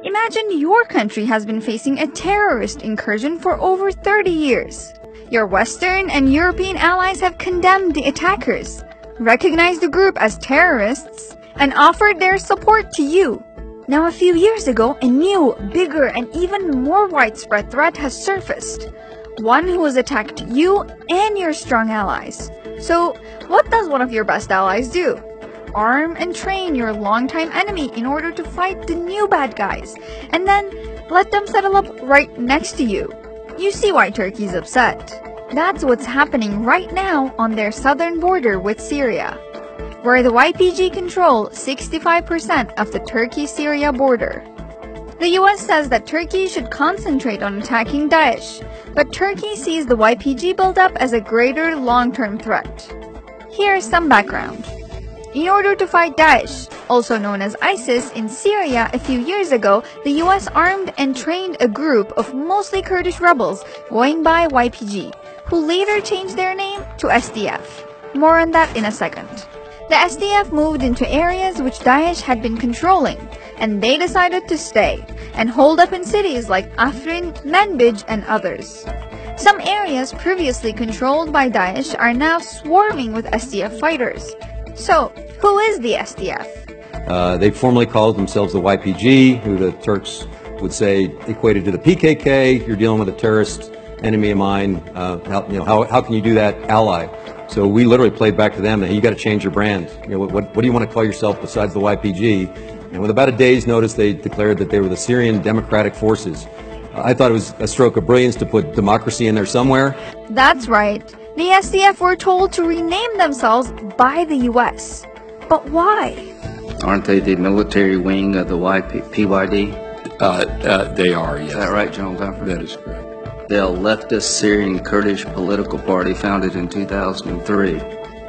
Imagine your country has been facing a terrorist incursion for over 30 years. Your Western and European allies have condemned the attackers, recognized the group as terrorists, and offered their support to you. Now, a few years ago, a new, bigger, and even more widespread threat has surfaced. One who has attacked you and your strong allies. So, what does one of your best allies do? Arm and train your longtime enemy in order to fight the new bad guys, and then let them settle up right next to you. You see why Turkey's upset. That's what's happening right now on their southern border with Syria, where the YPG control 65% of the Turkey-Syria border. The US says that Turkey should concentrate on attacking Daesh, but Turkey sees the YPG buildup as a greater long-term threat. Here's some background. In order to fight Daesh, also known as ISIS, in Syria a few years ago, the US armed and trained a group of mostly Kurdish rebels going by YPG, who later changed their name to SDF. More on that in a second. The SDF moved into areas which Daesh had been controlling, and they decided to stay and hold up in cities like Afrin, Manbij, and others. Some areas previously controlled by Daesh are now swarming with SDF fighters. So, who is the SDF? They formerly called themselves the YPG, who the Turks would say equated to the PKK. You're dealing with a terrorist enemy of mine. How can you do that, ally? So we literally played back to them that you got to change your brand. What do you want to call yourself besides the YPG? And with about a day's notice, they declared that they were the Syrian Democratic Forces. I thought it was a stroke of brilliance to put democracy in there somewhere. That's right. The SDF were told to rename themselves by the US. But why? Aren't they the military wing of the PYD? They are, yes. Is that right, General Dunford? That is correct. The leftist Syrian Kurdish political party founded in 2003.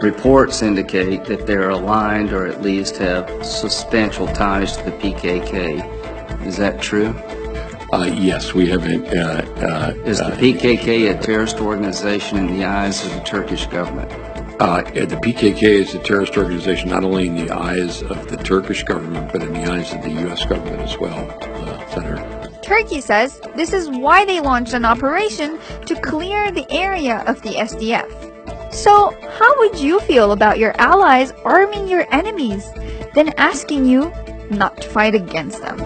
Reports indicate that they're aligned or at least have substantial ties to the PKK. Is that true? Yes, we have. Is the PKK a terrorist organization in the eyes of the Turkish government? The PKK is a terrorist organization not only in the eyes of the Turkish government, but in the eyes of the U.S. government as well, Senator. Turkey says this is why they launched an operation to clear the area of the SDF. So, how would you feel about your allies arming your enemies, then asking you not to fight against them?